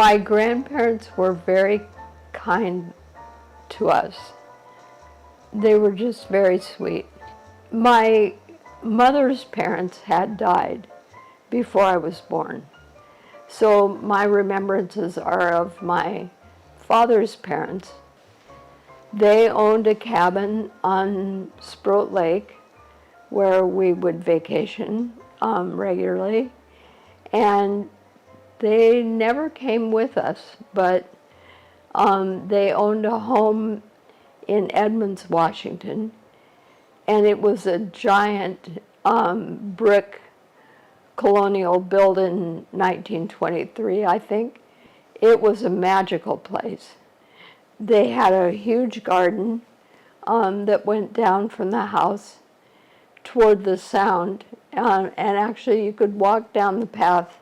My grandparents were very kind to us. They were just very sweet. My mother's parents had died before I was born. So my remembrances are of my father's parents. They owned a cabin on Sproat Lake where we would vacation regularly. And they never came with us, but they owned a home in Edmonds, Washington. And it was a giant brick colonial built in 1923, I think. It was a magical place. They had a huge garden that went down from the house toward the sound, and actually you could walk down the path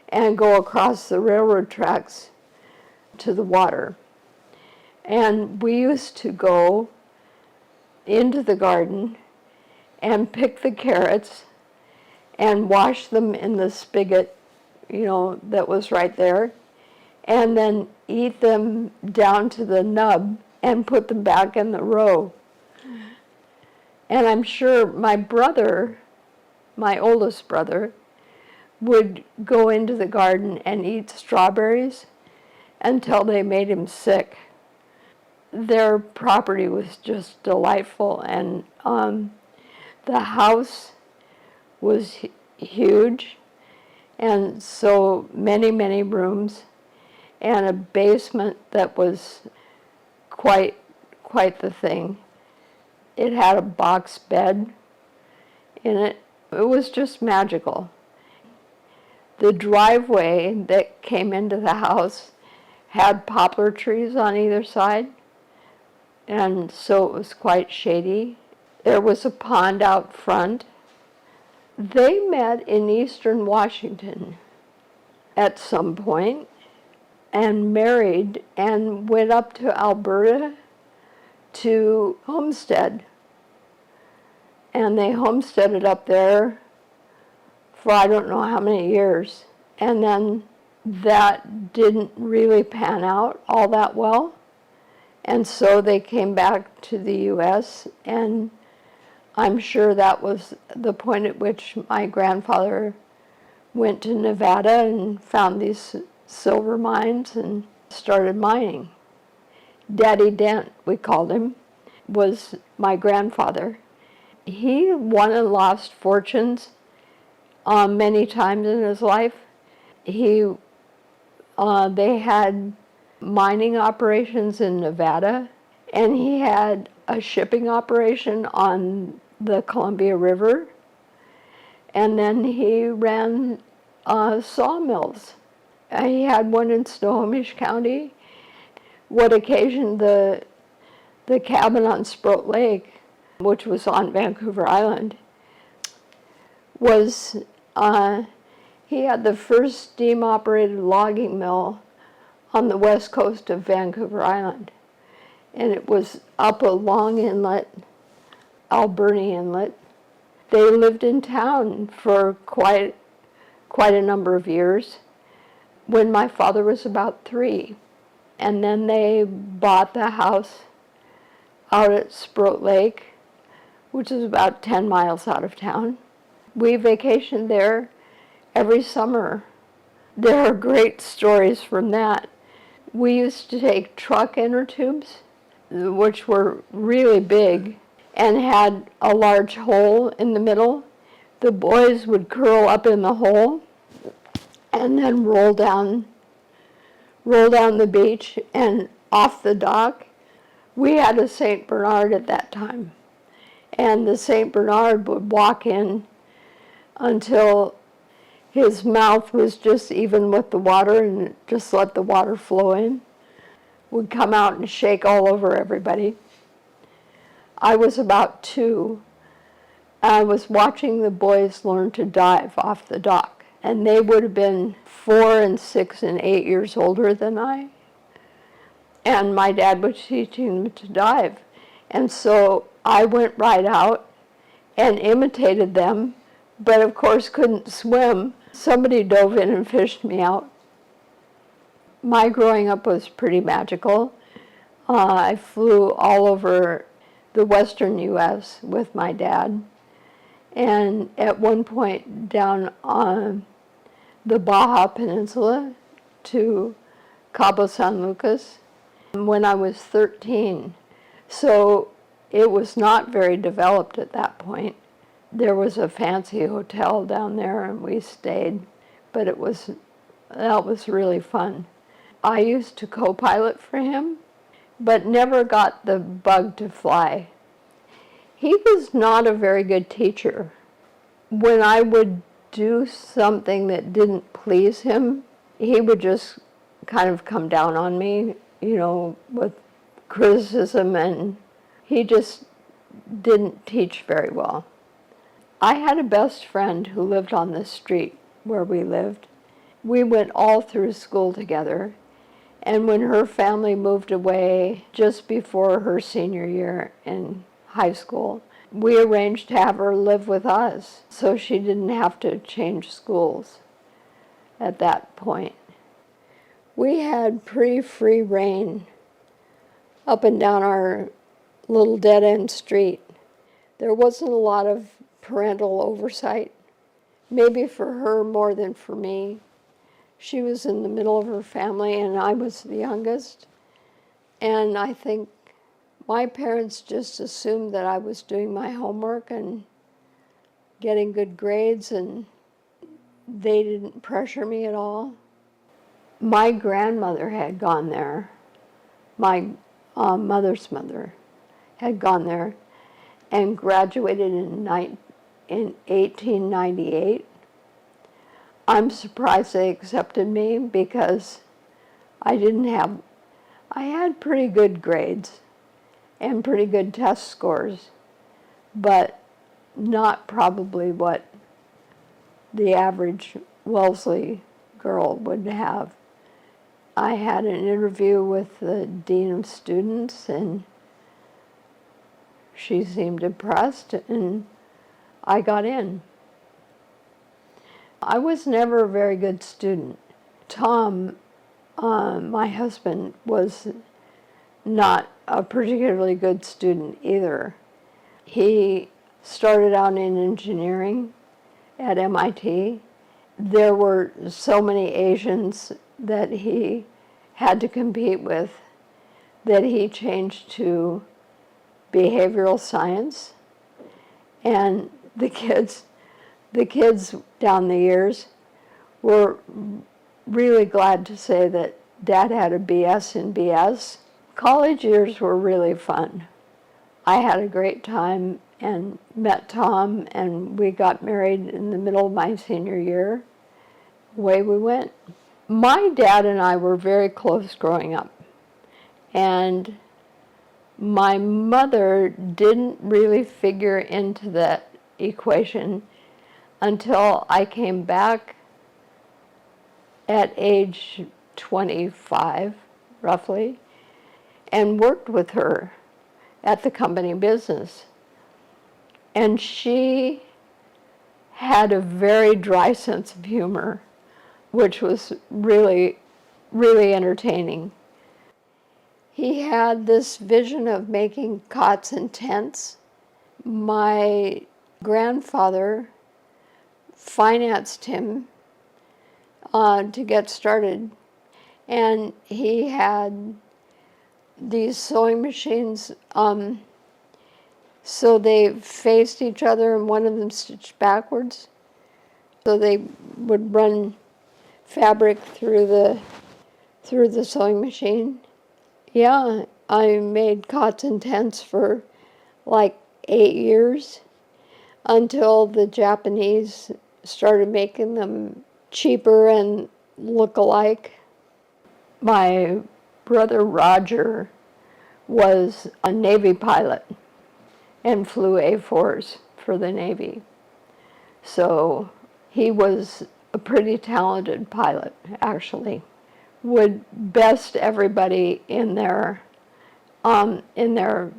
and go across the railroad tracks to the water. And we used to go into the garden and pick the carrots and wash them in the spigot, that was right there, and then eat them down to the nub and put them back in the row. And I'm sure my brother, my oldest brother, would go into the garden and eat strawberries until they made him sick. Their property was just delightful, and the house was huge, and so many rooms, and a basement that was quite the thing. It had a box bed in it. It was just magical. The driveway that came into the house had poplar trees on either side, and so it was quite shady. There was a pond out front. They met in eastern Washington at some point and married and went up to Alberta to homestead. And they homesteaded up there for I don't know how many years. And then that didn't really pan out all that well. And so they came back to the U.S., and I'm sure that was the point at which my grandfather went to Nevada and found these silver mines and started mining. Daddy Dent, we called him, was my grandfather. He won and lost fortunes many times in his life. They had mining operations in Nevada, and he had a shipping operation on the Columbia River, and then he ran sawmills. He had one in Snohomish County. What occasioned the cabin on Sproat Lake, which was on Vancouver Island, was he had the first steam-operated logging mill on the west coast of Vancouver Island. And it was up a long inlet, Alberni Inlet. They lived in town for quite a number of years when my father was about 3. And then they bought the house out at Sproat Lake, which is about 10 miles out of town. We vacationed there every summer. There are great stories from that. We used to take truck inner tubes, which were really big and had a large hole in the middle. The boys would curl up in the hole and then roll down the beach and off the dock. We had a St. Bernard at that time, and the St. Bernard would walk in until his mouth was just even with the water and just let the water flow in. Would come out and shake all over everybody. I was about 2. I was watching the boys learn to dive off the dock, and they would have been 4 and 6 and 8 years older than I. And my dad was teaching them to dive. And so I went right out and imitated them, but of course couldn't swim. Somebody dove in and fished me out. My growing up was pretty magical. I flew all over the western U.S. with my dad, and at one point down on the Baja Peninsula to Cabo San Lucas when I was 13. So it was not very developed at that point. There was a fancy hotel down there and we stayed, but that was really fun. I used to co-pilot for him, but never got the bug to fly. He was not a very good teacher. When I would do something that didn't please him, he would just kind of come down on me, with criticism, and he just didn't teach very well. I had a best friend who lived on the street where we lived. We went all through school together, and when her family moved away just before her senior year in high school, we arranged to have her live with us so she didn't have to change schools at that point. We had pretty free rein up and down our little dead-end street. There wasn't a lot of parental oversight, maybe for her more than for me. She was in the middle of her family and I was the youngest. And I think my parents just assumed that I was doing my homework and getting good grades, and they didn't pressure me at all. My grandmother had gone there. My mother's mother had gone there and graduated in 1898. I'm surprised they accepted me because I had pretty good grades and pretty good test scores, but not probably what the average Wellesley girl would have. I had an interview with the dean of students, and she seemed impressed, and I got in. I was never a very good student. Tom, my husband, was not a particularly good student either. He started out in engineering at MIT. There were so many Asians that he had to compete with that he changed to behavioral science. And the kids down the years were really glad to say that Dad had a BS in BS. College years were really fun. I had a great time and met Tom, and we got married in the middle of my senior year. Away we went. My dad and I were very close growing up, and my mother didn't really figure into that equation until I came back at age 25, roughly, and worked with her at the company business. And she had a very dry sense of humor, which was really, really entertaining. He had this vision of making cots and tents. My grandfather financed him to get started, and he had these sewing machines, so they faced each other and one of them stitched backwards. So they would run fabric through the sewing machine. Yeah, I made cots and tents for like 8 years until the Japanese started making them cheaper and look alike. My brother Roger was a Navy pilot and flew A4s for the Navy. So he was a pretty talented pilot, actually. Would best everybody in their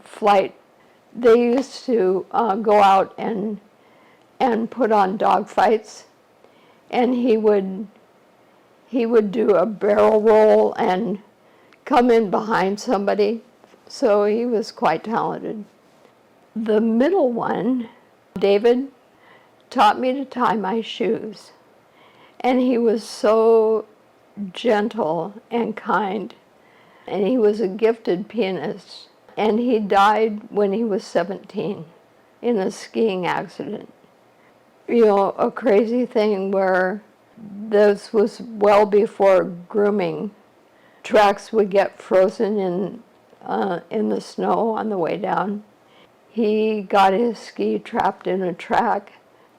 flight. They used to go out and put on dog fights, and he would he would do a barrel roll and come in behind somebody. So he was quite talented. The middle one, David, taught me to tie my shoes. And he was so gentle and kind. And he was a gifted pianist. And he died when he was 17 in a skiing accident. You know, a crazy thing where this was well before grooming. Tracks would get frozen in the snow on the way down. He got his ski trapped in a track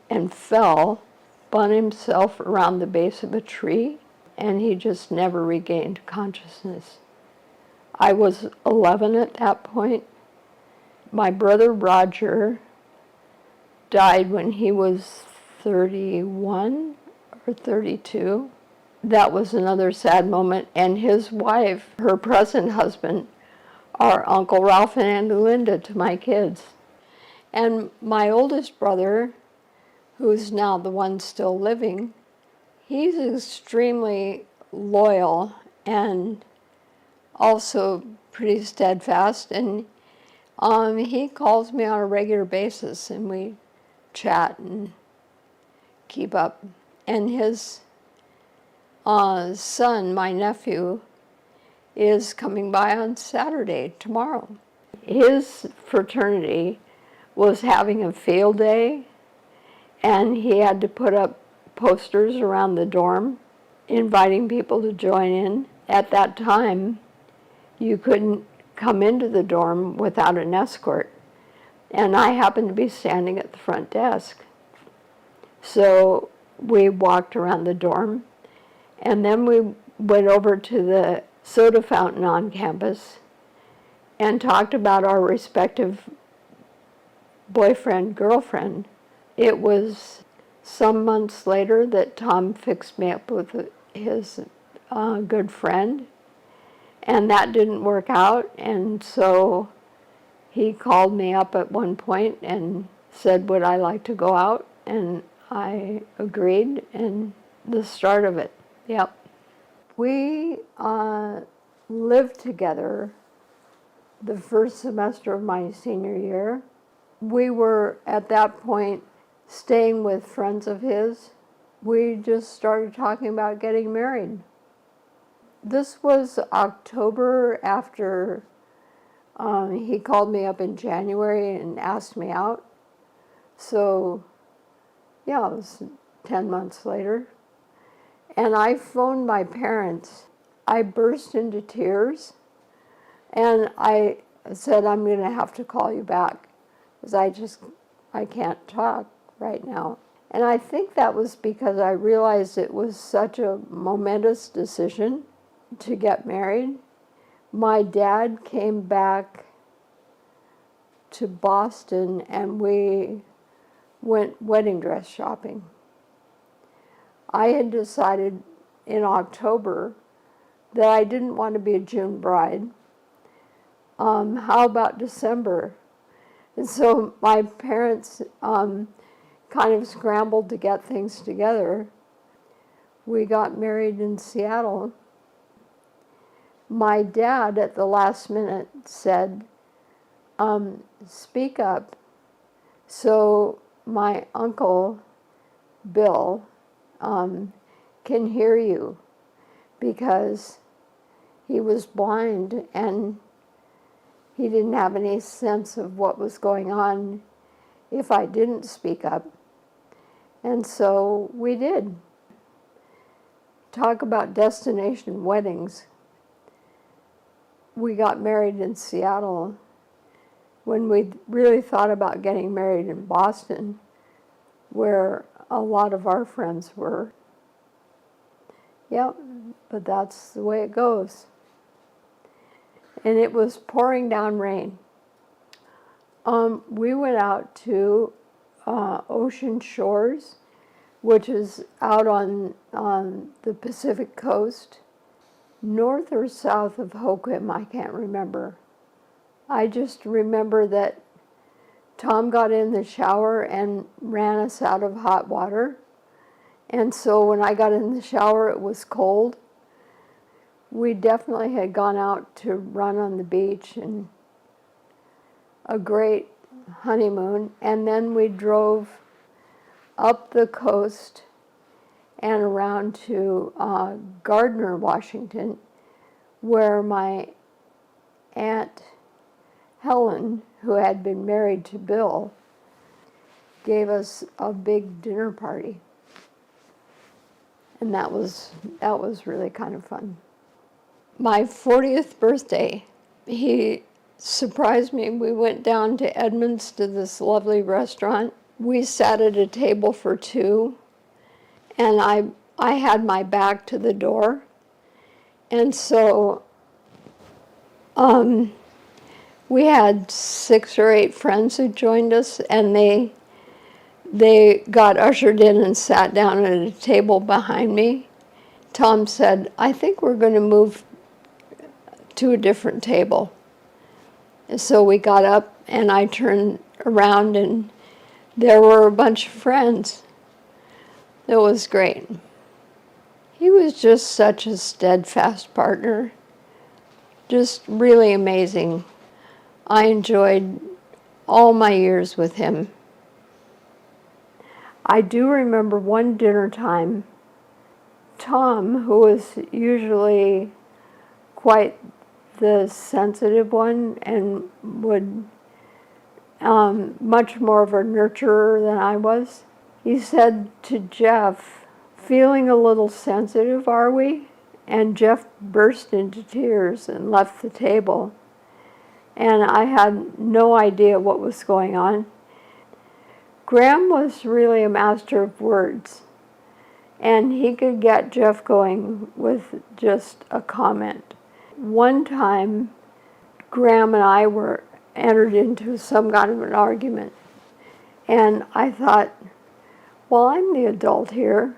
and fell, spun himself around the base of a tree, and he just never regained consciousness. I was 11 at that point. My brother Roger died when he was 31 or 32. That was another sad moment. And his wife, her present husband, are Uncle Ralph and Aunt Linda to my kids. And my oldest brother, who's now the one still living, he's extremely loyal and also pretty steadfast. And he calls me on a regular basis, and we chat and keep up. And his son, my nephew, is coming by on Saturday, tomorrow. His fraternity was having a field day, and he had to put up posters around the dorm inviting people to join in. At that time, you couldn't come into the dorm without an escort, and I happened to be standing at the front desk. So we walked around the dorm, and then we went over to the soda fountain on campus and talked about our respective boyfriend, girlfriend. It was some months later that Tom fixed me up with his good friend, and that didn't work out, and so he called me up at one point and said, would I like to go out? And I agreed, and the start of it, yep. We lived together the first semester of my senior year. We were, at that point, staying with friends of his. We just started talking about getting married. This was October after he called me up in January and asked me out. So, yeah, it was 10 months later. And I phoned my parents. I burst into tears, and I said, I'm going to have to call you back, because I can't talk right now. And I think that was because I realized it was such a momentous decision to get married. My dad came back to Boston, and we went wedding dress shopping. I had decided in October that I didn't want to be a June bride. How about December? And so my parents kind of scrambled to get things together. We got married in Seattle. My dad, at the last minute, said, speak up. So my uncle, Bill, can hear you, because he was blind and he didn't have any sense of what was going on if I didn't speak up. And so we did. Talk about destination weddings. We got married in Seattle when we really thought about getting married in Boston, where a lot of our friends were. Yep, but that's the way it goes. And it was pouring down rain. We went out to Ocean Shores, which is out on the Pacific coast, north or south of Hoquiam, I can't remember. I just remember that Tom got in the shower and ran us out of hot water, And so when I got in the shower, it was cold. We definitely had gone out to run on the beach and a great honeymoon. And then we drove up the coast and around to Gardner, Washington, where my Aunt Helen, who had been married to Bill, gave us a big dinner party. And that was really kind of fun. My 40th birthday, he surprised me. We went down to Edmonds to this lovely restaurant. We sat at a table for two, and I had my back to the door. And so we had 6 or 8 friends who joined us, and they got ushered in and sat down at a table behind me. Tom said, "I think we're going to move to a different table." And so we got up, and I turned around, and there were a bunch of friends. It was great. He was just such a steadfast partner, just really amazing. I enjoyed all my years with him. I do remember one dinner time, Tom, who was usually quite the sensitive one and would much more of a nurturer than I was, he said to Jeff, "Feeling a little sensitive, are we?" And Jeff burst into tears and left the table. And I had no idea what was going on. Graham was really a master of words, and he could get Jeff going with just a comment. One time, Graham and I were entered into some kind of an argument, and I thought, well, I'm the adult here.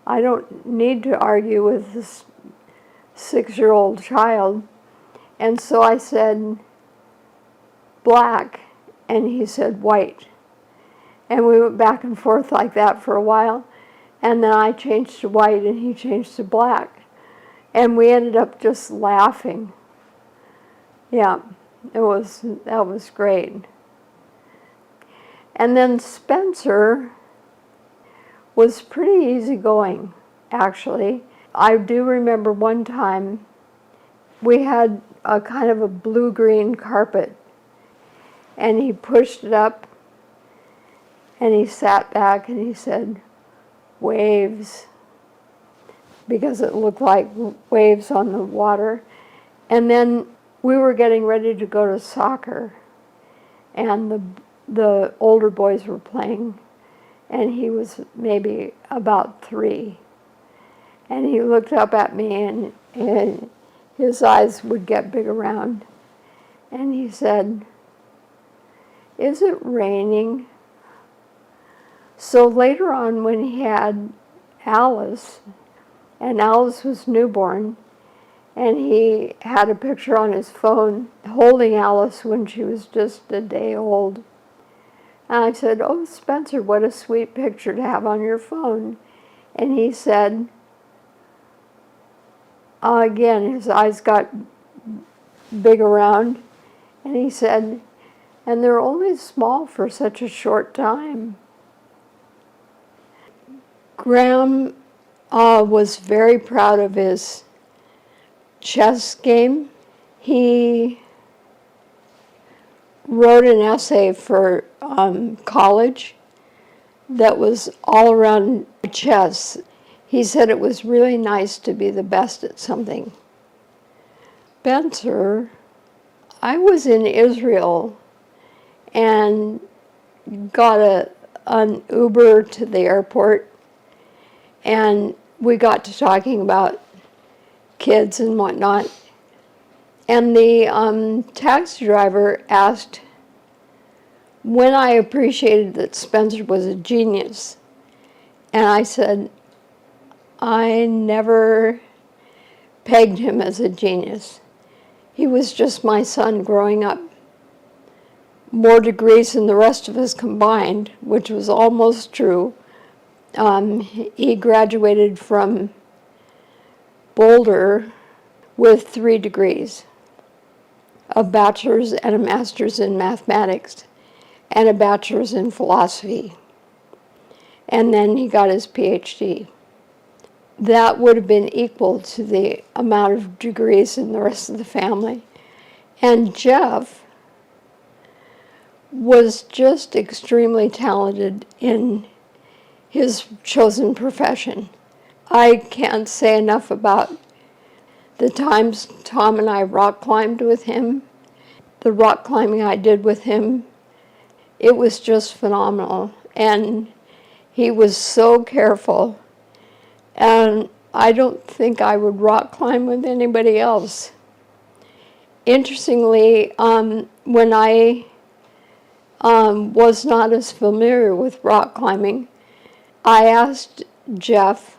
I don't need to argue with this 6-year-old child. And so I said, "Black," and he said, "White." And we went back and forth like that for a while, and then I changed to white and he changed to black. And we ended up just laughing. Yeah, that was great. And then Spencer was pretty easygoing, actually. I do remember one time we had a kind of a blue-green carpet, and he pushed it up, and he sat back and he said, "Waves," because it looked like waves on the water. And then we were getting ready to go to soccer, and the older boys were playing, and he was maybe about 3. And he looked up at me, and his eyes would get big around, and he said, "Is it raining?" So later on, when he had Alice, and Alice was newborn, and he had a picture on his phone holding Alice when she was just a day old. And I said, "Oh, Spencer, what a sweet picture to have on your phone." And he said, again, his eyes got big around, and he said, "And they're only small for such a short time." Graham was very proud of his chess game. He wrote an essay for college that was all around chess. He said it was really nice to be the best at something. Spencer, I was in Israel and got an Uber to the airport, and we got to talking about kids and whatnot. And the taxi driver asked when I appreciated that Spencer was a genius. And I said, I never pegged him as a genius. He was just my son growing up. More degrees than the rest of us combined, which was almost true. He graduated from Boulder with 3 degrees, a bachelor's and a master's in mathematics, and a bachelor's in philosophy. And then he got his PhD. That would have been equal to the amount of degrees in the rest of the family. And Jeff was just extremely talented in his chosen profession. I can't say enough about the times Tom and I rock climbed with him, the rock climbing I did with him. It was just phenomenal. And he was so careful. And I don't think I would rock climb with anybody else. Interestingly, when I was not as familiar with rock climbing, I asked Jeff,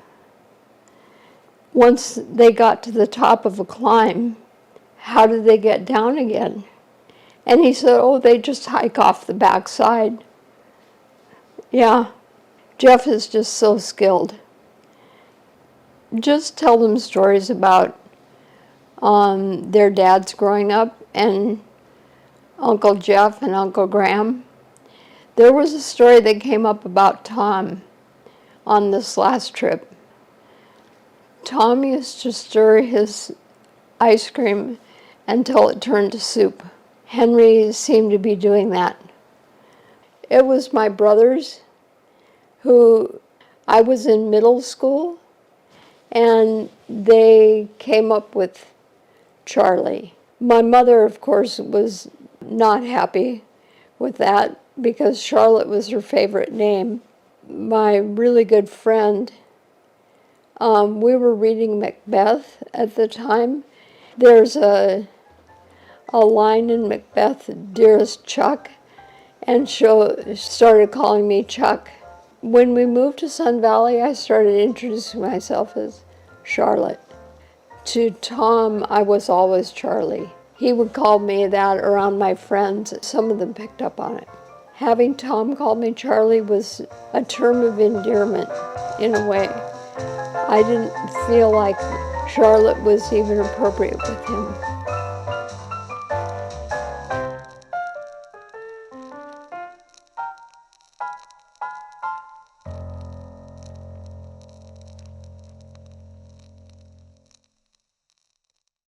once they got to the top of a climb, how did they get down again? And he said, oh, they just hike off the backside. Yeah, Jeff is just so skilled. Just tell them stories about their dads growing up and Uncle Jeff and Uncle Graham. There was a story that came up about Tom on this last trip. Tom used to stir his ice cream until it turned to soup. Henry seemed to be doing that. It was my brothers who, I was in middle school, and they came up with Charli. My mother, of course, was not happy with that because Charlotte was her favorite name. My really good friend, we were reading Macbeth at the time. There's a line in Macbeth, "Dearest Chuck," and she started calling me Chuck. When we moved to Sun Valley, I started introducing myself as Charlotte. To Tom, I was always Charli. He would call me that around my friends. Some of them picked up on it. Having Tom call me Charli was a term of endearment, in a way. I didn't feel like Charlotte was even appropriate with him.